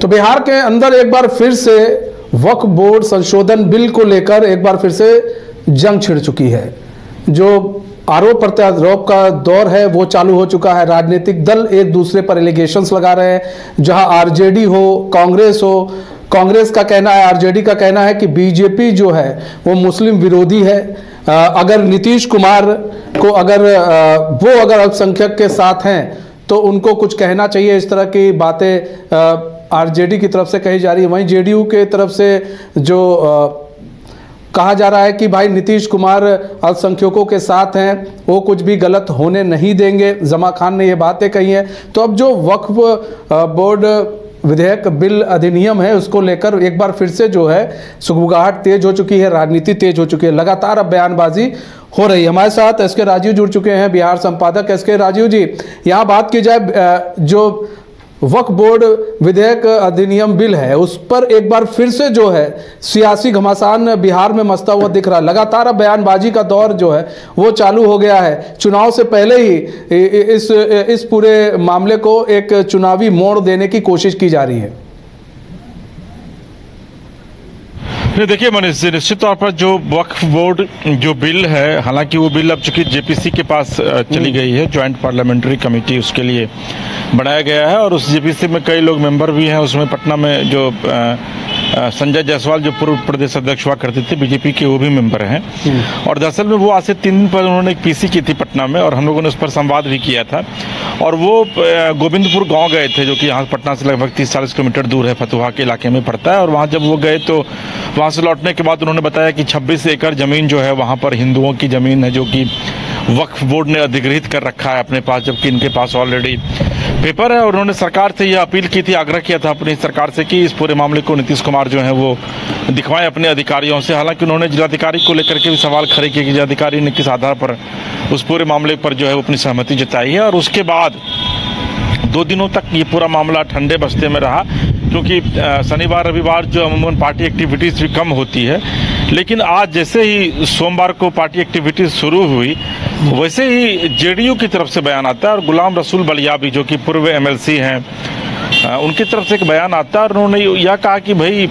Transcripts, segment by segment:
तो बिहार के अंदर एक बार फिर से वक्फ बोर्ड संशोधन बिल को लेकर एक बार फिर से जंग छिड़ चुकी है। जो आरोप प्रत्यारोप का दौर है वो चालू हो चुका है। राजनीतिक दल एक दूसरे पर एलिगेशंस लगा रहे हैं। जहां आरजेडी हो, कांग्रेस हो, कांग्रेस का कहना है, आरजेडी का कहना है कि बीजेपी जो है वो मुस्लिम विरोधी है। अगर नीतीश कुमार को अगर अल्पसंख्यक के साथ हैं तो उनको कुछ कहना चाहिए। इस तरह की बातें आरजेडी की तरफ से कही जा रही है। वहीं जेडीयू के तरफ से जो कहा जा रहा है कि भाई नीतीश कुमार अल्पसंख्यकों के साथ हैं, वो कुछ भी गलत होने नहीं देंगे। जमा खान ने ये बातें कही हैं। तो अब जो वक्फ बोर्ड विधेयक बिल अधिनियम है उसको लेकर एक बार फिर से जो है सुगबुगाहट तेज हो चुकी है, राजनीति तेज हो चुकी है। लगातार अब बयानबाजी हो रही है। हमारे साथ एसके राजीव जुड़ चुके हैं, बिहार संपादक। एसके राजीव जी, यहाँ बात की जाए जो वक्फ बोर्ड विधेयक अधिनियम बिल है उस पर एक बार फिर से जो है सियासी घमासान बिहार में मचता हुआ दिख रहा है। लगातार अब बयानबाजी का दौर जो है वो चालू हो गया है। चुनाव से पहले ही इस पूरे मामले को एक चुनावी मोड़ देने की कोशिश की जा रही है। देखिए मनीष, निश्चित तौर पर जो वक्फ बोर्ड जो बिल है, हालांकि वो बिल अब चूंकि जेपीसी के पास चली गई है, ज्वाइंट पार्लियामेंट्री कमेटी उसके लिए बनाया गया है और उस जेपीसी में कई लोग मेंबर भी हैं। उसमें पटना में जो संजय जायसवाल जो पूर्व प्रदेश अध्यक्ष हुआ करते थे बीजेपी के, वो भी मेंबर हैं। और दरअसल में वो आज से 3 दिन पर उन्होंने एक पीसी की थी पटना में और हम लोगों ने उस पर संवाद भी किया था। और वो गोविंदपुर गांव गए थे जो कि यहाँ पटना से लगभग 30-40 किलोमीटर दूर है, फतुहा के इलाके में पड़ता है। और वहाँ जब वो गए तो वहाँ से लौटने के बाद उन्होंने बताया कि 26 एकड़ जमीन जो है वहाँ पर हिंदुओं की जमीन है जो कि वक्फ बोर्ड ने अधिग्रहित कर रखा है अपने पास, जबकि इनके पास ऑलरेडी पेपर है। और उन्होंने सरकार से यह अपील की थी, आग्रह किया था अपनी सरकार से कि इस पूरे मामले को नीतीश कुमार जो है वो दिखवाएं अपने अधिकारियों से। हालांकि उन्होंने जिलाधिकारी को लेकर के भी सवाल खड़े किए कि जिलाधिकारी ने किस आधार पर उस पूरे मामले पर जो है वो अपनी सहमति जताई है। और उसके बाद 2 दिनों तक ये पूरा मामला ठंडे बस्ते में रहा, क्योंकि शनिवार रविवार जो अमूमन पार्टी एक्टिविटीज़ भी कम होती है। लेकिन आज जैसे ही सोमवार को पार्टी एक्टिविटीज़ शुरू हुई वैसे ही जेडीयू की तरफ से बयान आता है और गुलाम रसूल बलियाबी जो कि पूर्व एमएलसी हैं उनकी तरफ से एक बयान आता है और उन्होंने यह कहा कि भाई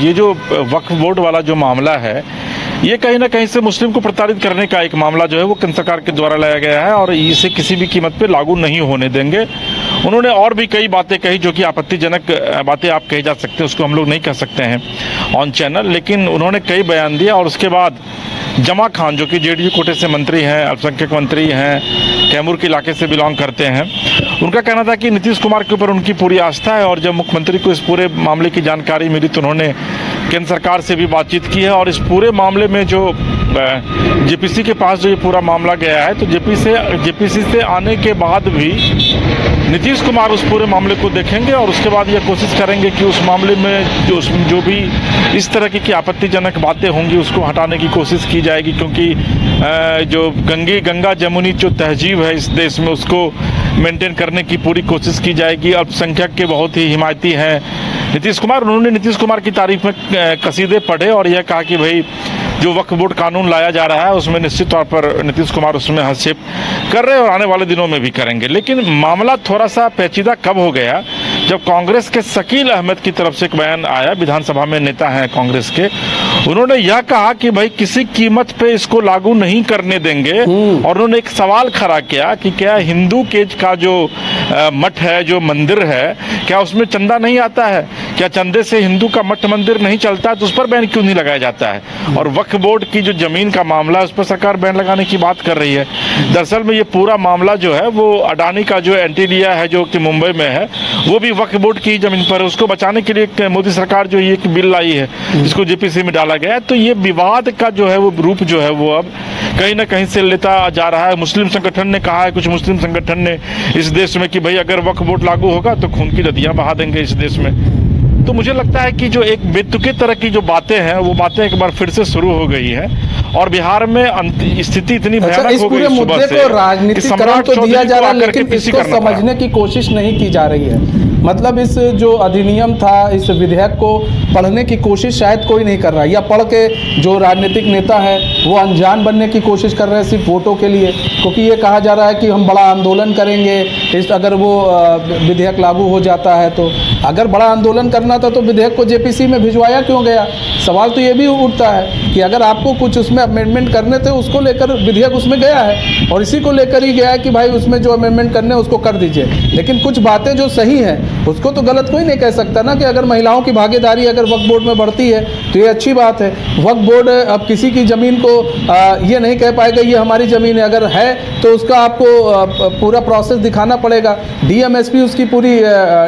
ये जो वक्फ बोर्ड वाला जो मामला है ये कहीं ना कहीं से मुस्लिम को प्रताड़ित करने का एक मामला जो है वो केंद्र सरकार के द्वारा लाया गया है और इसे किसी भी कीमत पे लागू नहीं होने देंगे। उन्होंने और भी कई बातें कही जो कि आपत्तिजनक बातें आप कही जा सकते हैं, उसको हम लोग नहीं कह सकते हैं ऑन चैनल, लेकिन उन्होंने कई बयान दिया। और उसके बाद जमा खान जो कि जेडीयू कोटे से मंत्री हैं, अल्पसंख्यक मंत्री हैं, कैमूर के इलाके से बिलोंग करते हैं, उनका कहना था कि नीतीश कुमार के ऊपर उनकी पूरी आस्था है। और जब मुख्यमंत्री को इस पूरे मामले की जानकारी मिली तो उन्होंने केंद्र सरकार से भी बातचीत की है। और इस पूरे मामले में जो जेपीसी के पास जो ये पूरा मामला गया है तो जेपीसी से आने के बाद भी नीतीश कुमार उस पूरे मामले को देखेंगे और उसके बाद यह कोशिश करेंगे कि उस मामले में जो भी इस तरह की आपत्तिजनक बातें होंगी उसको हटाने की कोशिश की जाएगी। क्योंकि जो गंगा जमुनी जो तहजीब है इस देश में उसको मेंटेन करने की पूरी कोशिश की जाएगी। अल्पसंख्यक के बहुत ही हिमायती हैं नीतीश कुमार। उन्होंने नीतीश कुमार की तारीफ में कसीदे पढ़े और यह कहा कि भाई जो वक्फ बोर्ड कानून लाया जा रहा है उसमें निश्चित तौर पर नीतीश कुमार उसमें हस्तक्षेप कर रहे हैं और आने वाले दिनों में भी करेंगे। लेकिन मामला थोड़ा सा पेचीदा कब हो गया जब कांग्रेस के शकील अहमद की तरफ से एक बयान आया, विधानसभा में नेता हैं कांग्रेस के, उन्होंने यह कहा कि भाई किसी कीमत पे इसको लागू नहीं करने देंगे। और उन्होंने एक सवाल खड़ा किया कि क्या हिंदू के का जो मठ है, जो मंदिर है, क्या उसमें चंदा नहीं आता है? क्या चंदे से हिंदू का मठ मंदिर नहीं चलता है? तो उस पर बैन क्यों नहीं लगाया जाता है? और वक्फ बोर्ड की जो जमीन का मामला है उस पर सरकार बैन लगाने की बात कर रही है। दरअसल में ये पूरा मामला जो है वो अडानी का जो एंटीलिया है जो कि मुंबई में है वो भी वक्फ बोर्ड की जमीन पर है। उसको बचाने के लिए मोदी सरकार जो ये बिल लाई है जिसको जेपीसी में डाला गया है। तो ये विवाद का जो है वो रूप जो है वो अब कहीं ना कहीं से लेता जा रहा है। मुस्लिम संगठन ने कहा है, कुछ मुस्लिम संगठन ने इस देश में कि भाई अगर वक्फ बोर्ड लागू होगा तो खून की नदियां बहा देंगे इस देश में। तो मुझे लगता है कि जो एक बेतुके तरह की जो बातें हैं वो बातें एक बार फिर से शुरू हो गई है और बिहार में स्थिति इतनी भयानक हो गई इस मुद्दे को राजनीतिकरण तो दिया जा रहा है लेकिन इसको समझने की कोशिश नहीं की जा रही है। मतलब इस जो अधिनियम था, इस विधेयक को पढ़ने की कोशिश शायद कोई नहीं कर रहा है, या पढ़ के जो राजनीतिक नेता है वो अनजान बनने की कोशिश कर रहे हैं सिर्फ वोटों के लिए, क्योंकि ये कहा जा रहा है कि हम बड़ा आंदोलन करेंगे इस अगर वो विधेयक लागू हो जाता है तो। अगर बड़ा आंदोलन करना था तो विधेयक को जेपीसी में भिजवाया क्यों गया? सवाल तो ये भी उठता है कि अगर आपको कुछ उसमें अमेंडमेंट करने थे उसको लेकर विधेयक उसमें गया है और इसी को लेकर ही गया है कि भाई उसमें जो अमेंडमेंट करने उसको कर दीजिए। लेकिन कुछ बातें जो सही हैं उसको तो गलत कोई नहीं कह सकता ना, कि अगर महिलाओं की भागीदारी अगर वक्फ बोर्ड में बढ़ती है तो ये अच्छी बात है। वक्फ बोर्ड अब किसी की ज़मीन को ये नहीं कह पाएगा ये हमारी ज़मीन है, अगर है तो उसका आपको पूरा प्रोसेस दिखाना पड़ेगा, डीएम एसपी उसकी पूरी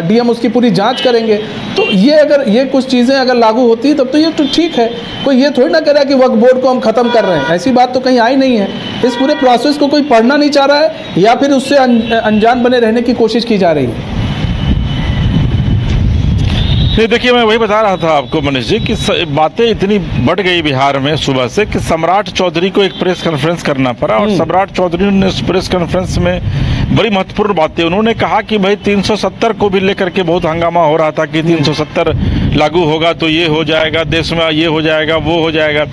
डीएम उसकी पूरी जांच करेंगे। तो ये अगर ये कुछ चीज़ें अगर लागू होती है तब तो ये तो ठीक है, कोई ये थोड़ी ना कह रहा है कि वक्फ बोर्ड को हम ख़त्म कर रहे हैं, ऐसी बात तो कहीं आई नहीं है। इस पूरे प्रोसेस को कोई पढ़ना नहीं चाह रहा है या फिर उससे अनजान बने रहने की कोशिश की जा रही है। ये देखिए, मैं वही बता रहा था आपको मनीष जी कि बातें इतनी बढ़ गई बिहार में सुबह से कि सम्राट चौधरी को एक प्रेस कॉन्फ्रेंस करना पड़ा और सम्राट चौधरी ने उस प्रेस कॉन्फ्रेंस में बड़ी महत्वपूर्ण बातें उन्होंने कहा कि भाई 370 को भी लेकर के बहुत हंगामा हो रहा था कि 370 लागू होगा तो ये हो जाएगा, देश में ये हो जाएगा, वो हो जाएगा।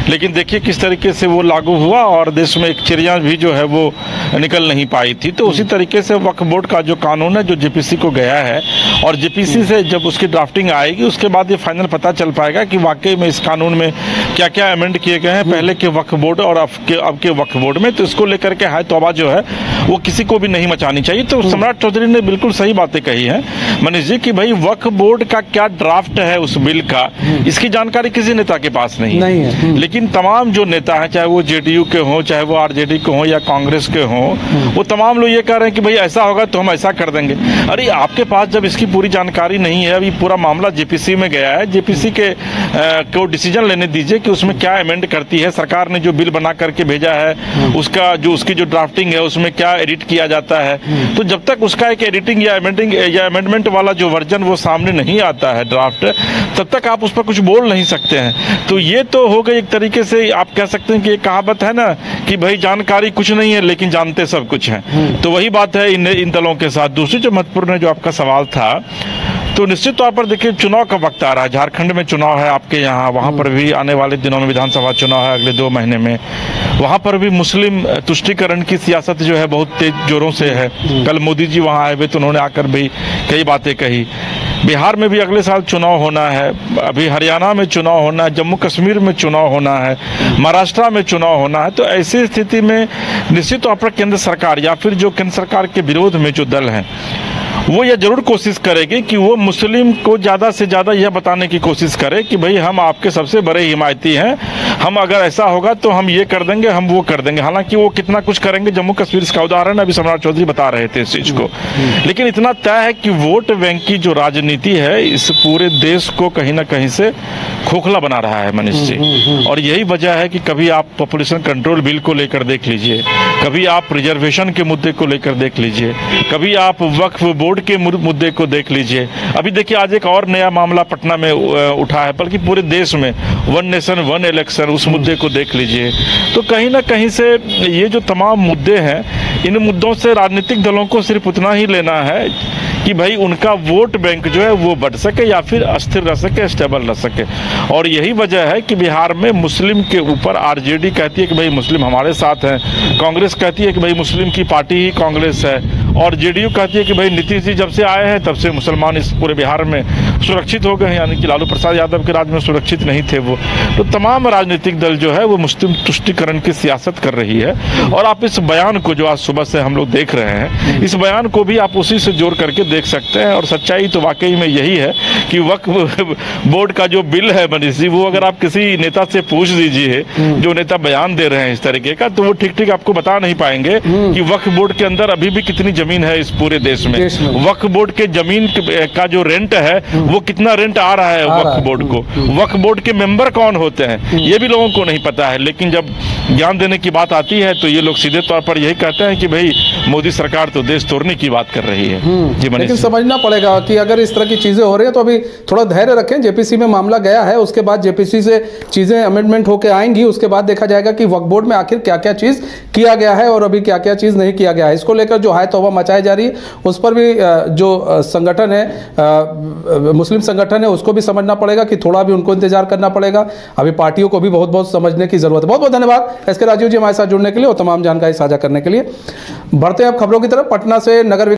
लेकिन देखिए किस तरीके से वो लागू हुआ और देश में एक चिड़िया भी जो है वो निकल नहीं पाई थी। तो उसी तरीके से वक्फ बोर्ड का जो कानून है जो जेपीसी को गया है और जेपीसी से जब उसकी ड्राफ्टिंग आएगी उसके बाद ये फाइनल पता चल पाएगा कि वाकई में इस कानून में क्या क्या अमेंड किए गए हैं पहले के वक्फ बोर्ड और अब के वक्फ बोर्ड में। तो इसको लेकर के हाय तौबा जो है वो किसी को भी नहीं मचानी चाहिए। तो सम्राट चौधरी ने बिल्कुल सही बातें कही हैं मनीष जी कि भाई वक्फ बोर्ड का क्या ड्राफ्ट है उस बिल का, इसकी जानकारी किसी नेता के पास नहीं है। लेकिन तमाम जो नेता हैं चाहे वो जेडीयू के हों, चाहे वो आरजेडी के हों या कांग्रेस के हों, वो तमाम लोग ये कह रहे हैं कि भाई ऐसा होगा तो हम ऐसा कर देंगे। अरे आपके पास जब इसकी पूरी जानकारी नहीं है, अभी पूरा मामला जेपीसी में गया है, जेपीसी के को डिसीजन लेने दीजिए कि उसमें क्या अमेंड करती है। सरकार ने जो बिल बना करके भेजा है उसका जो उसकी जो ड्राफ्टिंग है उसमें क्या एडिट किया जाता है, तो जब तक उसका एक एडिटिंग या अमेंडमेंट वाला जो वर्जन वो सामने नहीं आता है ड्राफ्ट, तब तक आप उस पर कुछ बोल नहीं सकते हैं। तो ये तो हो गई एक तरीके से आप कह सकते हैं कि एक कहावत है ना कि भाई जानकारी कुछ नहीं है लेकिन जानते सब कुछ हैं। तो वही बात है इन दलों के साथ। दूसरी जो महत्वपूर्ण है जो आपका सवाल था, तो निश्चित तौर पर देखिए चुनाव का वक्त आ रहा है, झारखंड में चुनाव है आपके यहाँ, वहाँ पर भी आने वाले दिनों में विधानसभा चुनाव है अगले 2 महीने में। वहाँ पर भी मुस्लिम तुष्टीकरण की सियासत जो है बहुत तेज जोरों से है। कल मोदी जी वहाँ आए हुए तो उन्होंने आकर भी कई बातें कही। बिहार में भी अगले साल चुनाव होना है, अभी हरियाणा में चुनाव होना है, जम्मू कश्मीर में चुनाव होना है, महाराष्ट्र में चुनाव होना है। तो ऐसी स्थिति में निश्चित तौर पर केंद्र सरकार या फिर जो केंद्र सरकार के विरोध में जो दल हैं वो यह जरूर कोशिश करेगी कि वो मुस्लिम को ज़्यादा से ज़्यादा यह बताने की कोशिश करे कि भाई हम आपके सबसे बड़े हिमायती हैं, हम अगर ऐसा होगा तो हम ये कर देंगे, हम वो कर देंगे। हालांकि वो कितना कुछ करेंगे, जम्मू कश्मीर इसका उदाहरण अभी सम्राट चौधरी बता रहे थे इस चीज़ को। लेकिन इतना तय है कि वोट बैंक की जो राजनीति है इस पूरे देश को कहीं ना कहीं से खोखला बना रहा है मनीष जी। और यही वजह है कि कभी आप पॉपुलेशन कंट्रोल बिल को लेकर देख लीजिए, कभी आप रिजर्वेशन के मुद्दे को लेकर देख लीजिए, कभी आप वक्फ बोर्ड के मुद्दे को देख लीजिए। अभी देखिए आज एक और नया मामला पटना में उठा है, बल्कि पूरे देश में वन नेशन वन इलेक्शन, उस मुद्दे को देख लीजिए। तो कहीं ना कहीं से ये जो तमाम मुद्दे हैं, इन मुद्दों से राजनीतिक दलों को सिर्फ उतना ही लेना है कि भाई उनका वोट बैंक जो है वो बढ़ सके या फिर अस्थिर रह सके, स्टेबल रह सके। और यही वजह है कि बिहार में मुस्लिम के ऊपर आरजेडी कहती है कि भाई मुस्लिम हमारे साथ हैं, कांग्रेस कहती है कि भाई मुस्लिम की पार्टी ही कांग्रेस है, और जेडीयू कहती है कि भाई नीतीश जी जब से आए हैं तब से मुसलमान इस पूरे बिहार में सुरक्षित हो गए हैं, यानी कि लालू प्रसाद यादव के राज में सुरक्षित नहीं थे वो। तो तमाम राजनीतिक दल जो है वो मुस्लिम तुष्टीकरण की सियासत कर रही है। और आप इस बयान को जो आज सुबह से हम लोग देख रहे हैं, इस बयान को भी आप उसी से जोड़ करके देख सकते हैं। और सच्चाई तो वाकई में यही है कि वक्फ बोर्ड का जो बिल है मनीष जी, वो अगर आप किसी नेता से पूछ दीजिए, जो नेता बयान दे रहे हैं इस तरीके का, तो वो ठीक ठीक आपको बता नहीं पाएंगे कि वक्फ बोर्ड के अंदर अभी भी कितनी जमीन है इस पूरे देश में। वक्फ बोर्ड के जमीन का जो रेंट है वो कितना रेंट आ रहा है वक्फ बोर्ड को, वक्फ बोर्ड के मेंबर कौन होते हैं, ये भी लोगों को नहीं पता है। लेकिन जब ज्ञान देने की बात आती है तो ये लोग सीधे तौर पर यही कहते हैं कि भाई मोदी सरकार तो देश तोड़ने की बात कर रही है। जी मनीष लेकिन जी। समझना पड़ेगा कि अगर इस तरह की चीजें हो रही हैं तो अभी थोड़ा धैर्य रखें। जेपीसी में मामला गया है, उसके बाद जेपीसी से चीजें अमेंडमेंट होकर आएंगी, उसके बाद देखा जाएगा कि वक्फ बोर्ड में आखिर क्या क्या चीज किया गया है और अभी क्या क्या चीज नहीं किया गया है। इसको लेकर जो हाय तौबा मचाई जा रही है उस पर भी जो संगठन है, मुस्लिम संगठन है, उसको भी समझना पड़ेगा कि थोड़ा भी उनको इंतजार करना पड़ेगा। अभी पार्टियों को भी बहुत बहुत समझने की जरूरत है। बहुत बहुत धन्यवाद एसके राजीव जी हमारे साथ जुड़ने के लिए और तमाम जानकारी साझा करने के लिए। बढ़ते हैं अब खबरों की तरफ। पटना से नगर